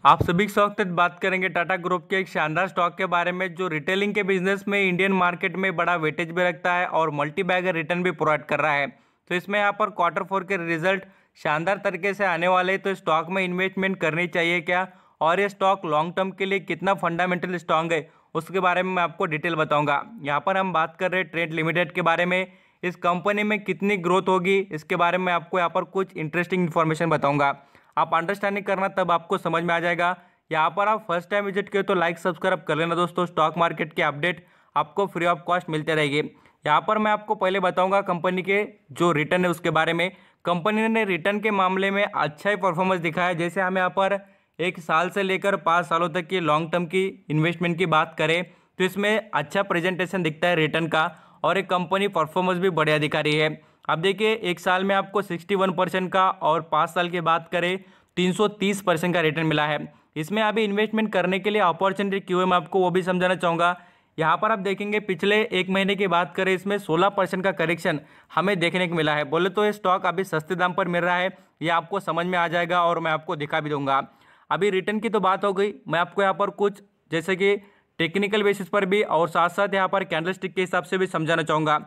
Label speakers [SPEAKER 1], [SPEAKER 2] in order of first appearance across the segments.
[SPEAKER 1] आप सभी के साथ बात करेंगे टाटा ग्रुप के एक शानदार स्टॉक के बारे में जो रिटेलिंग के बिजनेस में इंडियन मार्केट में बड़ा वेटेज भी रखता है और मल्टी बैगर रिटर्न भी प्रोवाइड कर रहा है। तो इसमें यहाँ पर क्वार्टर 4 के रिजल्ट शानदार तरीके से आने वाले, तो स्टॉक में इन्वेस्टमेंट करनी चाहिए क्या, और ये स्टॉक लॉन्ग टर्म के लिए कितना फंडामेंटल स्ट्रांग है उसके बारे में मैं आपको डिटेल बताऊंगा। यहाँ पर हम बात कर रहे हैं ट्रेंड लिमिटेड के बारे में। इस कंपनी में कितनी ग्रोथ होगी इसके बारे में आपको यहाँ पर कुछ इंटरेस्टिंग इन्फॉर्मेशन बताऊंगा। आप अंडरस्टैंडिंग करना तब आपको समझ में आ जाएगा। यहाँ पर आप फर्स्ट टाइम विजिट किए तो लाइक सब्सक्राइब कर लेना दोस्तों। स्टॉक मार्केट के अपडेट आपको फ्री ऑफ कॉस्ट मिलते रहेगी। यहाँ पर मैं आपको पहले बताऊंगा कंपनी के जो रिटर्न है उसके बारे में। कंपनी ने रिटर्न के मामले में अच्छा ही परफॉर्मेंस दिखाया है। जैसे हम यहाँ पर 1 साल से लेकर 5 सालों तक की लॉन्ग टर्म की इन्वेस्टमेंट की बात करें तो इसमें अच्छा प्रेजेंटेशन दिखता है रिटर्न का, और एक कंपनी परफॉर्मेंस भी बढ़िया दिखा रही है। अब देखिए 1 साल में आपको 61% का और 5 साल की बात करें 330% का रिटर्न मिला है। इसमें अभी इन्वेस्टमेंट करने के लिए अपॉर्चुनिटी क्यों है मैं आपको वो भी समझाना चाहूँगा। यहाँ पर आप देखेंगे पिछले 1 महीने की बात करें इसमें 16% का करेक्शन हमें देखने को मिला है। बोले तो ये स्टॉक अभी सस्ते दाम पर मिल रहा है, ये आपको समझ में आ जाएगा और मैं आपको दिखा भी दूंगा। अभी रिटर्न की तो बात हो गई, मैं आपको यहाँ पर कुछ जैसे कि टेक्निकल बेसिस पर भी और साथ साथ यहाँ पर कैंडलस्टिक के हिसाब से भी समझाना चाहूँगा।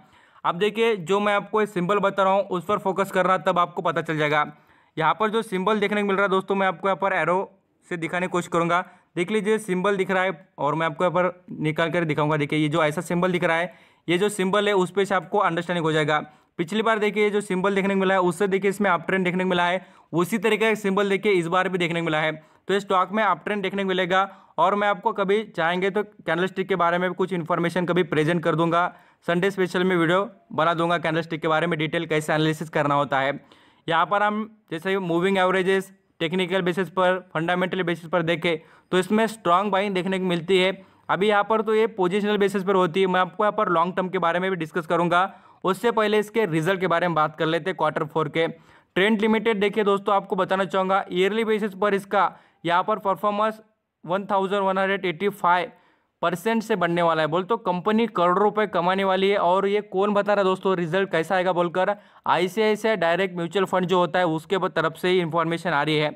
[SPEAKER 1] अब देखिए जो मैं आपको एक सिंबल बता रहा हूँ उस पर फोकस करना, तब आपको पता चल जाएगा। यहाँ पर जो सिंबल देखने को मिल रहा है दोस्तों, मैं आपको यहाँ पर एरो से दिखाने की कोशिश करूँगा। देख लीजिए सिंबल दिख रहा है और मैं आपको यहाँ पर निकाल कर दिखाऊंगा। देखिए ये जो ऐसा सिंबल दिख रहा है, ये जो सिंबल है उस पर से आपको अंडरस्टैंडिंग हो जाएगा। पिछली बार देखिए ये जो सिंबल देखने को मिला है उससे देखिए इसमें अप ट्रेंड देखने को मिला है, उसी तरीके का सिंबल देखिए इस बार भी देखने को मिला है। तो इस स्टॉक में अप ट्रेंड देखने को मिलेगा और मैं आपको कभी चाहेंगे तो कैंडलस्टिक के बारे में कुछ इन्फॉर्मेशन कभी प्रेजेंट कर दूंगा। संडे स्पेशल में वीडियो बना दूंगा कैंडलस्टिक के बारे में, डिटेल कैसे एनालिसिस करना होता है। यहाँ पर हम जैसे मूविंग एवरेजेस टेक्निकल बेसिस पर फंडामेंटल बेसिस पर देखें तो इसमें स्ट्रांग बाइंग देखने को मिलती है। अभी यहाँ पर तो ये पोजिशनल बेसिस पर होती है। मैं आपको यहाँ पर लॉन्ग टर्म के बारे में भी डिस्कस करूंगा। उससे पहले इसके रिजल्ट के बारे में बात कर लेते हैं क्वार्टर 4 के। ट्रेंड लिमिटेड देखिए दोस्तों, आपको बताना चाहूँगा ईयरली बेसिस पर इसका यहाँ पर परफॉर्मेंस 1185% से बढ़ने वाला है। बोल तो कंपनी करोड़ों रुपए कमाने वाली है। और ये कौन बता रहा है दोस्तों रिजल्ट कैसा आएगा बोलकर, आईसीआईसीआई डायरेक्ट म्यूचुअल फंड जो होता है उसके तरफ से ही इंफॉर्मेशन आ रही है।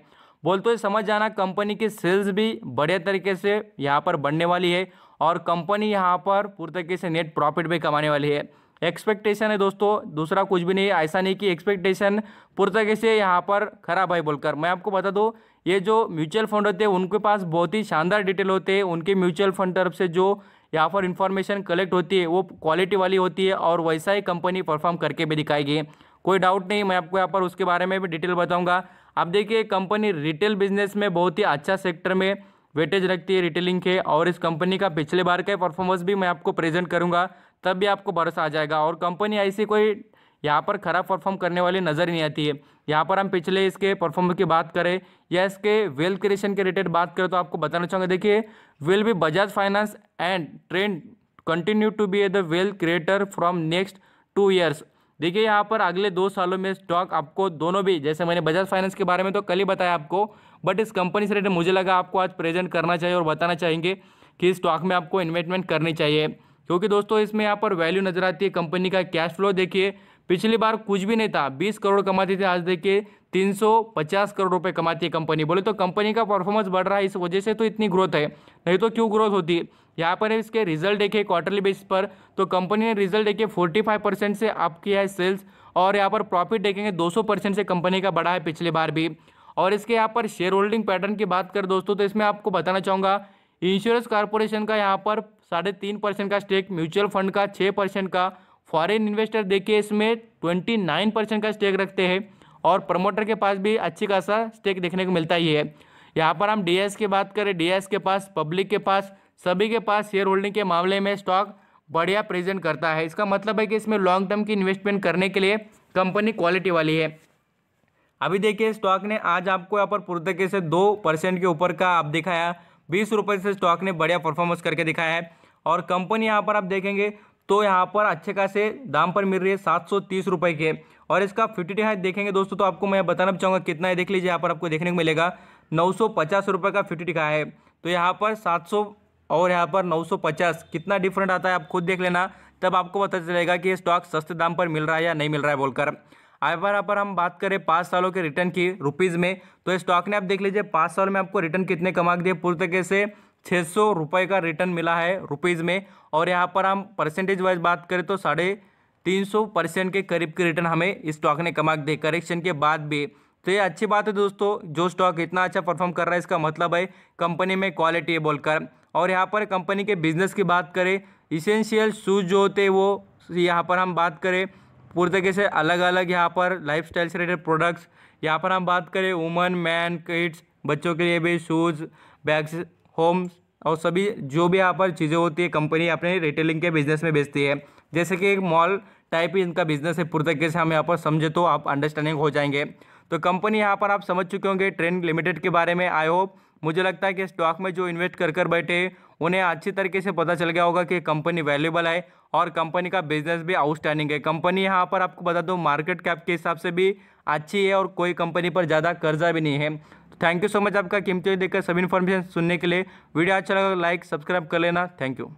[SPEAKER 1] बोल तो ये समझ जाना कंपनी की सेल्स भी बढ़िया तरीके से यहाँ पर बढ़ने वाली है और कंपनी यहाँ पर पूरी तरीके से नेट प्रॉफिट भी कमाने वाली है। एक्सपेक्टेशन है दोस्तों, दूसरा कुछ भी नहीं है। ऐसा नहीं कि एक्सपेक्टेशन पूरी तरीके से यहाँ पर खराब है बोलकर। मैं आपको बता दूँ ये जो म्यूचुअल फंड होते हैं उनके पास बहुत ही शानदार डिटेल होते हैं। उनके म्यूचुअल फंड तरफ से जो यहाँ पर इंफॉर्मेशन कलेक्ट होती है वो क्वालिटी वाली होती है और वैसा ही कंपनी परफॉर्म करके भी दिखाएगी, कोई डाउट नहीं। मैं आपको यहाँ पर उसके बारे में भी डिटेल बताऊँगा। अब देखिए कंपनी रिटेल बिजनेस में बहुत ही अच्छा सेक्टर में वेटेज रखती है रिटेलिंग के, और इस कंपनी का पिछले बार का परफॉर्मेंस भी मैं आपको प्रेजेंट करूँगा, तब भी आपको भरोसा आ जाएगा। और कंपनी ऐसी कोई यहाँ पर खराब परफॉर्म करने वाली नज़र ही नहीं आती है। यहाँ पर हम पिछले इसके परफॉर्मेंस की बात करें या इसके वेल्थ क्रिएशन के रिलेटेड बात करें तो आपको बताना चाहूँगा। देखिए will be Bajaj Finance and trend continue to be the wealth creator from next 2 years. देखिए यहाँ पर अगले 2 सालों में स्टॉक आपको दोनों भी, जैसे मैंने बजाज फाइनेंस के बारे में तो कल ही बताया आपको, बट इस कंपनी से रिलेटेड मुझे लगा आपको आज प्रेजेंट करना चाहिए और बताना चाहेंगे कि इस स्टॉक में आपको इन्वेस्टमेंट करनी चाहिए। क्योंकि दोस्तों इसमें यहाँ पर वैल्यू नजर आती है। कंपनी का कैश फ्लो देखिए, पिछली बार कुछ भी नहीं था, 20 करोड़ कमाती थी, आज देखिए 350 करोड़ रुपए कमाती है कंपनी। बोले तो कंपनी का परफॉर्मेंस बढ़ रहा है, इस वजह से तो इतनी ग्रोथ है, नहीं तो क्यों ग्रोथ होती। यहाँ पर इसके रिजल्ट देखिए क्वार्टरली बेसिस पर, तो कंपनी ने रिजल्ट देखिए 45% से अप किया है सेल्स, और यहाँ पर प्रॉफिट देखेंगे 200% से कंपनी का बढ़ा है पिछली बार भी। और इसके यहाँ पर शेयर होल्डिंग पैटर्न की बात करें दोस्तों तो इसमें आपको बताना चाहूँगा इंश्योरेंस कॉर्पोरेशन का यहाँ पर 3.5% का स्टेक, म्यूचुअल फंड का 6% का, फॉरेन इन्वेस्टर देखिए इसमें 29% का स्टेक रखते हैं, और प्रमोटर के पास भी अच्छी खासा स्टेक देखने को मिलता ही है। यहाँ पर हम डीएस की बात करें, डीएस के पास, पब्लिक के पास, सभी के पास शेयर होल्डिंग के मामले में स्टॉक बढ़िया प्रेजेंट करता है। इसका मतलब है कि इसमें लॉन्ग टर्म की इन्वेस्टमेंट करने के लिए कंपनी क्वालिटी वाली है। अभी देखिए स्टॉक ने आज आपको यहाँ पर पूरी तरीके से 2% के ऊपर का आप दिखाया, 20 रुपये से स्टॉक ने बढ़िया परफॉर्मेंस करके दिखाया है। और कंपनी यहाँ पर आप देखेंगे तो यहाँ पर अच्छे खासे दाम पर मिल रही है 730 रुपये के, और इसका 50 हाई देखेंगे दोस्तों तो आपको मैं बताना चाहूँगा कितना है। देख लीजिए यहाँ पर आपको देखने को मिलेगा 950 रुपये का 50 का है। तो यहाँ पर 700 और यहाँ पर 950 कितना डिफरेंट आता है आप खुद देख लेना, तब आपको पता चलेगा कि ये स्टॉक सस्ते दाम पर मिल रहा है या नहीं मिल रहा है बोलकर। अब यहाँ पर हम बात करें 5 सालों के रिटर्न की रुपीज़ में, तो इस स्टॉक ने आप देख लीजिए 5 साल में आपको रिटर्न कितने कमा दिए, पूरी तरीके से 600 रुपये का रिटर्न मिला है रुपीज़ में। और यहाँ पर हम परसेंटेज वाइज बात करें तो 350% के करीब के रिटर्न हमें इस स्टॉक ने कमा दिए करेक्शन के बाद भी। तो ये अच्छी बात है दोस्तों, जो स्टॉक इतना अच्छा परफॉर्म कर रहा है इसका मतलब है कंपनी में क्वालिटी है बोलकर। और यहाँ पर कंपनी के बिजनेस की बात करें, इसेंशियल शूज़ जो होते हैं वो यहाँ पर हम बात करें पूरी तरीके से अलग अलग यहाँ पर लाइफस्टाइल से रिलेटेड प्रोडक्ट्स, यहाँ पर हम बात करें वुमन मैन किड्स बच्चों के लिए भी शूज़ बैग्स होम्स और सभी जो भी यहाँ पर चीज़ें होती है कंपनी अपने रिटेलिंग के बिजनेस में बेचती है। जैसे कि एक मॉल टाइप ही इनका बिजनेस है, पूरी तरीके से हम यहाँ पर समझे तो आप अंडरस्टैंडिंग हो जाएंगे। तो कंपनी यहाँ पर आप समझ चुके होंगे ट्रेंड लिमिटेड के बारे में। आई होप मुझे लगता है कि स्टॉक में जो इन्वेस्ट कर बैठे उन्हें अच्छी तरीके से पता चल गया होगा कि कंपनी वैल्यूबल है और कंपनी का बिजनेस भी आउटस्टैंडिंग है। कंपनी यहाँ पर आपको बता दूँ मार्केट कैप के हिसाब से भी अच्छी है और कोई कंपनी पर ज़्यादा कर्जा भी नहीं है। थैंक यू सो मच आपका कीमती देकर सभी इन्फॉर्मेशन सुनने के लिए। वीडियो अच्छा लगा लाइक सब्सक्राइब कर लेना। Thank you.